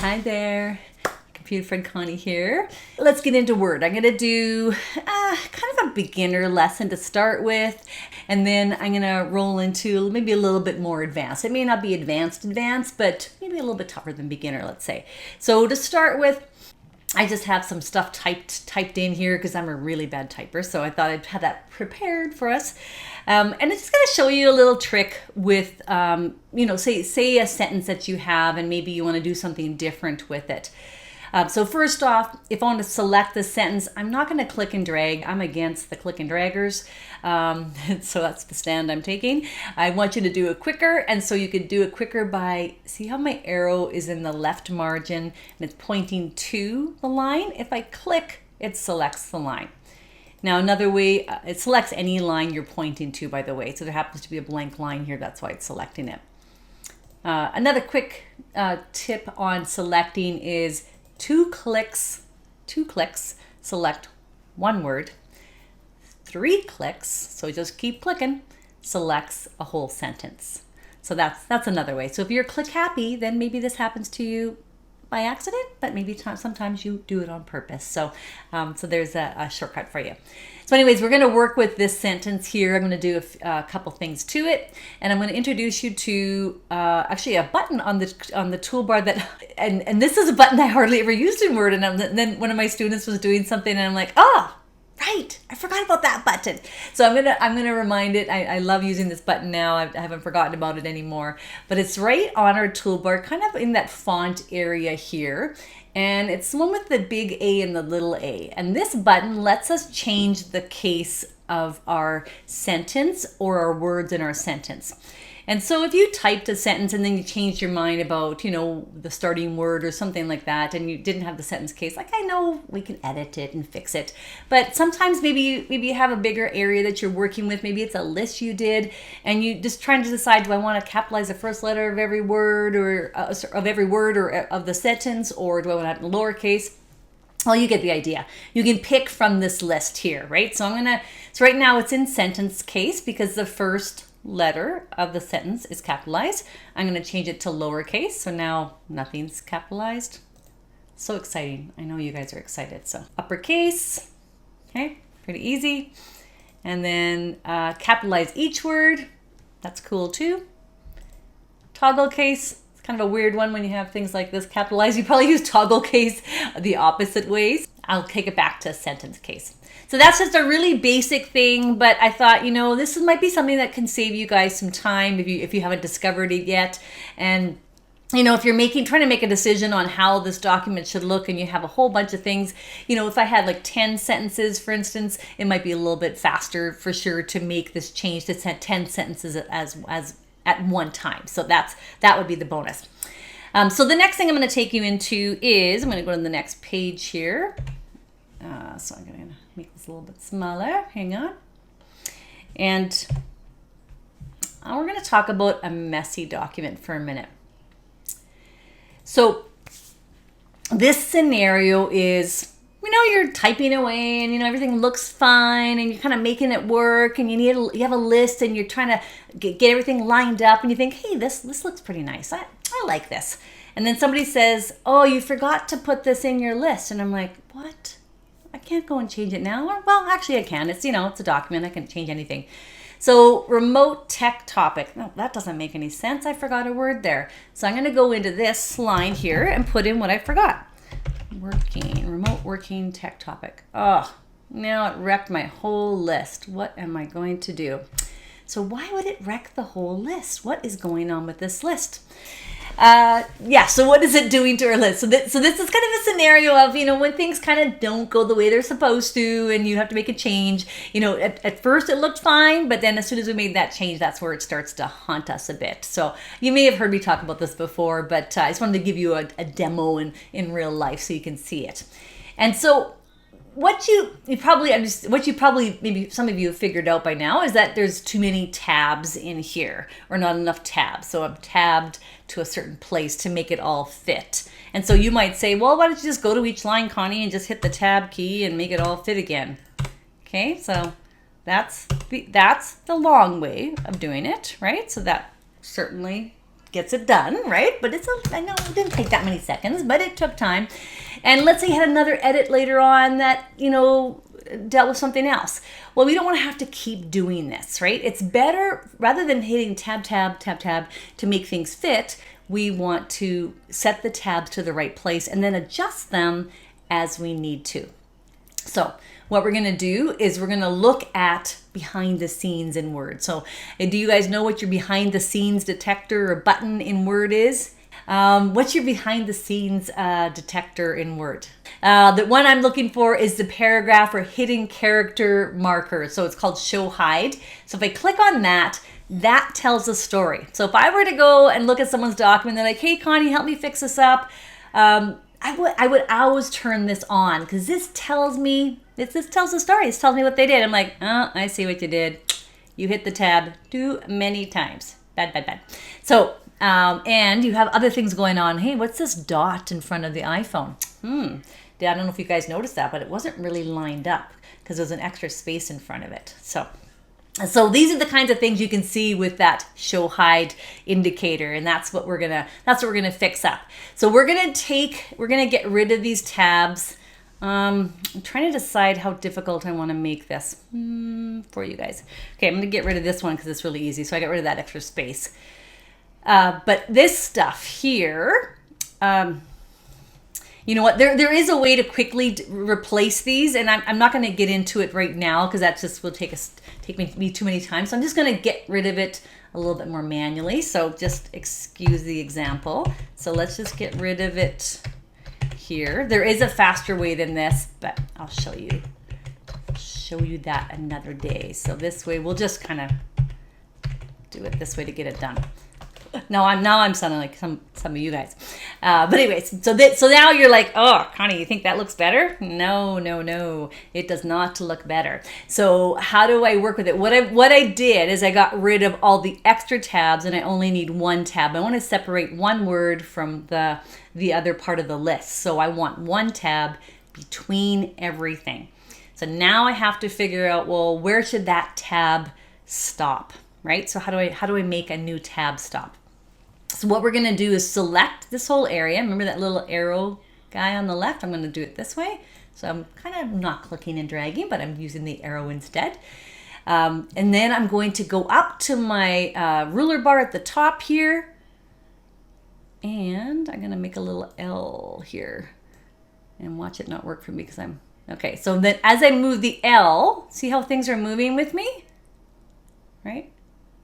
Hi there, computer friend Connie here. Let's get into Word. I'm going to do kind of a beginner lesson to start with, and then I'm going to roll into maybe a little bit more advanced. It may not be advanced, but maybe a little bit tougher than beginner, let's say. So to start with, I just have some stuff typed in here because I'm a really bad typer, so I thought I'd have that prepared for us. And I'm just going to show you a little trick with, say a sentence that you have and maybe you want to do something different with it. So first off, if I want to select the sentence, I'm not going to click and drag. I'm against the click and draggers. So that's the stand I'm taking. I want you to do it quicker. And so you could do it quicker by, see how my arrow is in the left margin and it's pointing to the line? If I click, it selects the line. Now another way, it selects any line you're pointing to, by the way. So there happens to be a blank line here. That's why it's selecting it. Another quick tip on selecting is 2 clicks, select one word. 3 clicks, so just keep clicking, selects a whole sentence. So that's another way. So if you're click happy, then maybe this happens to you by accident, but maybe sometimes you do it on purpose. So there's a shortcut for you. So anyways, we're going to work with this sentence here. I'm going to do a couple things to it, and I'm going to introduce you to actually a button on the toolbar that, and this is a button I hardly ever used in Word. And then one of my students was doing something, and I'm like, right, I forgot about that button. So I'm gonna remind it. I love using this button now. I haven't forgotten about it anymore. But it's right on our toolbar, kind of in that font area here. And it's the one with the big A and the little a. And this button lets us change the case of our sentence or our words in our sentence. And so if you typed a sentence and then you changed your mind about, the starting word or something like that, and you didn't have the sentence case, like I know we can edit it and fix it. But sometimes maybe you have a bigger area that you're working with. Maybe it's a list you did and you just trying to decide, do I want to capitalize the first letter of every word or of the sentence, or do I want to have it in lowercase? Well, you get the idea. You can pick from this list here, right? So right now it's in sentence case because the first letter of the sentence is capitalized. I'm going to change it to lowercase, so now nothing's capitalized. So exciting. I know you guys are excited. So uppercase, okay, pretty easy. And then capitalize each word. That's cool too. Toggle case. It's kind of a weird one when you have things like this capitalized. You probably use toggle case the opposite ways. I'll take it back to sentence case. So that's just a really basic thing, but I thought, this might be something that can save you guys some time if you haven't discovered it yet. And if you're trying to make a decision on how this document should look and you have a whole bunch of things, if I had like 10 sentences, for instance, it might be a little bit faster for sure to make this change to 10 sentences as at one time. So that would be the bonus. So the next thing I'm going to take you into is, I'm going to go to the next page here. So I'm going to make this a little bit smaller. Hang on. And we're going to talk about a messy document for a minute. So this scenario is, you're typing away and, everything looks fine and you're kind of making it work and you have a list and you're trying to get everything lined up and you think, hey, this looks pretty nice. I like this. And then somebody says, oh, you forgot to put this in your list. And I'm like, what? I can't go and change it now. Or, well, actually I can. It's, it's a document. I can change anything. So remote tech topic. No, that doesn't make any sense. I forgot a word there. So I'm going to go into this line here and put in what I forgot. Remote working tech topic. Oh, now it wrecked my whole list. What am I going to do? So why would it wreck the whole list? What is going on with this list? So what is it doing to our list? So this is kind of a scenario of, when things kind of don't go the way they're supposed to and you have to make a change. At first it looked fine, but then as soon as we made that change, that's where it starts to haunt us a bit. So you may have heard me talk about this before, but I just wanted to give you a demo in real life so you can see it. And so what you probably maybe some of you have figured out by now is that there's too many tabs in here or not enough tabs. So I'm tabbed to a certain place to make it all fit. And so you might say, well, why don't you just go to each line, Connie, and just hit the tab key and make it all fit again? Okay, so that's the long way of doing it, right? So that certainly gets it done, right? But I know it didn't take that many seconds, but it took time. And let's say you had another edit later on that, dealt with something else. Well, we don't want to have to keep doing this, right? It's better, rather than hitting tab, tab, tab, tab to make things fit, we want to set the tabs to the right place and then adjust them as we need to. So what we're going to do is we're going to look at behind the scenes in Word. So do you guys know what your behind the scenes detector or button in Word is? What's your behind the scenes detector in Word? The one I'm looking for is the paragraph or hidden character marker. So it's called Show Hide. So if I click on that, that tells a story. So if I were to go and look at someone's document, they're like, hey, Connie, help me fix this up. I would always turn this on because this tells me, this tells the story. This tells me what they did. I'm like, oh, I see what you did. You hit the tab too many times. Bad, bad, bad. So, and you have other things going on. Hey, what's this dot in front of the iPhone? I don't know if you guys noticed that, but it wasn't really lined up because there's an extra space in front of it. So these are the kinds of things you can see with that show hide indicator, and that's what we're gonna fix up. So we're gonna get rid of these tabs. I'm trying to decide how difficult I want to make this for you guys. Okay, I'm gonna get rid of this one because it's really easy. So I got rid of that extra space. But this stuff here, you know what? There is a way to quickly replace these, and I'm not going to get into it right now because that just will take me too many times. So I'm just going to get rid of it a little bit more manually. So just excuse the example. So let's just get rid of it here. There is a faster way than this, but I'll show you that another day. So this way, we'll just kind of do it this way to get it done. Now I'm sounding like some of you guys. But anyways, so now you're like, oh, Connie, you think that looks better? No, it does not look better. So how do I work with it? What I did is I got rid of all the extra tabs and I only need one tab. I want to separate one word from the other part of the list. So I want one tab between everything. So now I have to figure out, well, where should that tab stop? Right? So how do I make a new tab stop? So what we're going to do is select this whole area. Remember that little arrow guy on the left? I'm going to do it this way. So I'm kind of not clicking and dragging, but I'm using the arrow instead. And then I'm going to go up to my ruler bar at the top here. And I'm going to make a little L here. And watch it not work for me because I'm... Okay, so then as I move the L, see how things are moving with me? Right?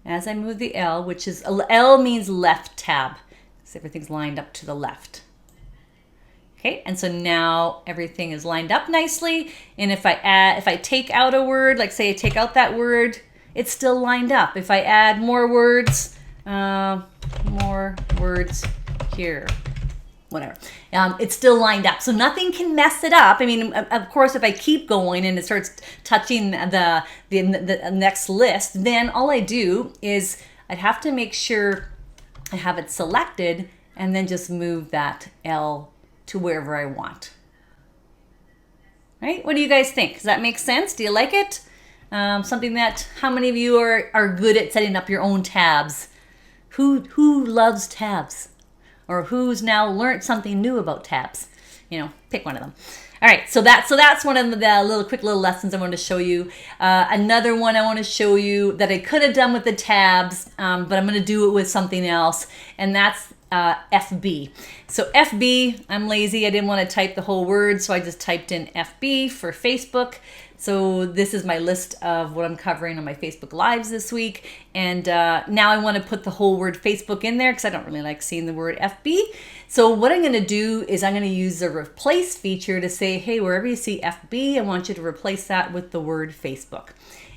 As I move the L, which is, L means left tab. So everything's lined up to the left. Okay, and so now everything is lined up nicely. And if I take out a word, like say I take out that word, it's still lined up. If I add more words here, whatever, it's still lined up. So nothing can mess it up. I mean, of course, if I keep going and it starts touching the next list, then all I do is I'd have to make sure I have it selected and then just move that L to wherever I want. Right? What do you guys think? Does that make sense? Do you like it? Something that, how many of you are good at setting up your own tabs? Who loves tabs? Or who's now learned something new about tabs? Pick one of them. All right, so that's one of the quick little lessons I wanted to show you. Another one I want to show you that I could have done with the tabs, but I'm going to do it with something else, and that's FB. So FB, I'm lazy. I didn't want to type the whole word, so I just typed in FB for Facebook. So this is my list of what I'm covering on my Facebook Lives this week. And now I want to put the whole word Facebook in there because I don't really like seeing the word FB. So what I'm going to do is I'm going to use the replace feature to say, hey, wherever you see FB, I want you to replace that with the word Facebook.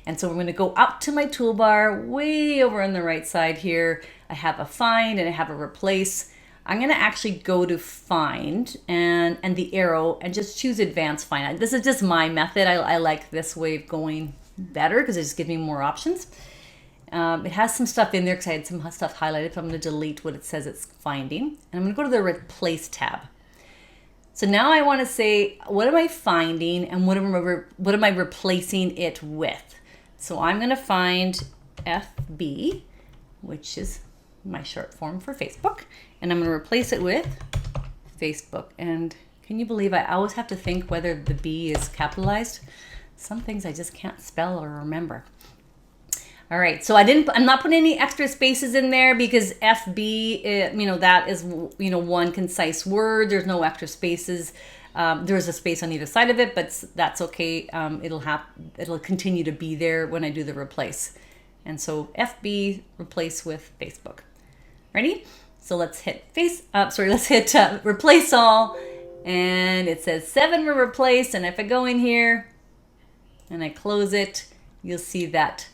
And so I'm going to go up to my toolbar way over on the right side here. I have a find and I have a replace. I'm going to actually go to find and the arrow and just choose advanced find. This is just my method. I like this way of going better because it just gives me more options. It has some stuff in there because I had some stuff highlighted, so I'm going to delete what it says it's finding. And I'm going to go to the replace tab. So now I want to say, what am I finding and what am I replacing it with? So I'm going to find FB, which is my short form for Facebook, and I'm going to replace it with Facebook. And can you believe I always have to think whether the B is capitalized? Some things I just can't spell or remember. All right, so I'm not putting any extra spaces in there because FB, that is, one concise word. There's no extra spaces. There's a space on either side of it, but that's okay. It'll continue to be there when I do the replace. And so FB replace with Facebook. Ready? So let's hit replace all, and it says 7 were replaced. And if I go in here and I close it, you'll see that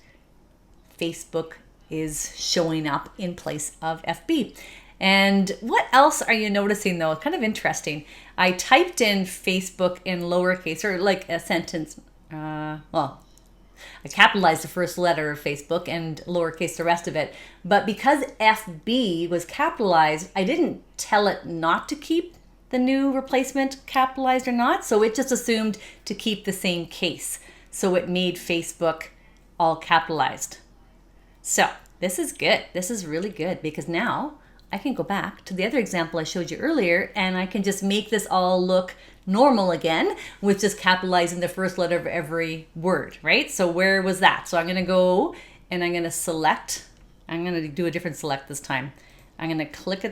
Facebook is showing up in place of FB. And what else are you noticing though? It's kind of interesting. I typed in Facebook in lowercase, or like a sentence. I capitalized the first letter of Facebook and lowercase the rest of it. But because FB was capitalized, I didn't tell it not to keep the new replacement capitalized or not. So it just assumed to keep the same case. So it made Facebook all capitalized. So this is good. This is really good because now I can go back to the other example I showed you earlier and I can just make this all look normal again with just capitalizing the first letter of every word, right? So where was that? So I'm going to go and I'm going to select. I'm going to do a different select this time. I'm going to click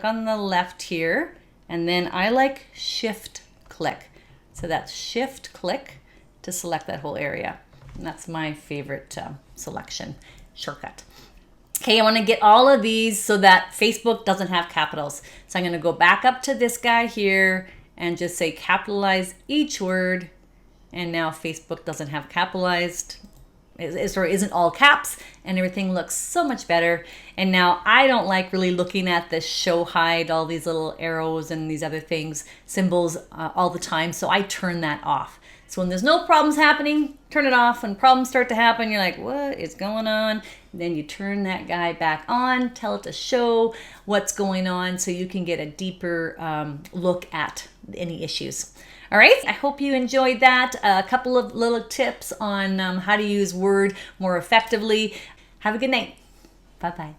on the left here, and then I like shift click. So that's shift click to select that whole area. And that's my favorite selection shortcut. Okay, I want to get all of these so that Facebook doesn't have capitals. So I'm going to go back up to this guy here and just say capitalize each word. And now Facebook doesn't have capitalized, isn't all caps, and everything looks so much better. And now I don't like really looking at the show hide, all these little arrows and these other things, symbols all the time. So I turn that off. So when there's no problems happening, turn it off. When problems start to happen, you're like, what is going on? Then you turn that guy back on, tell it to show what's going on so you can get a deeper look at any issues. All right, I hope you enjoyed that. A couple of little tips on how to use Word more effectively. Have a good night. Bye-bye.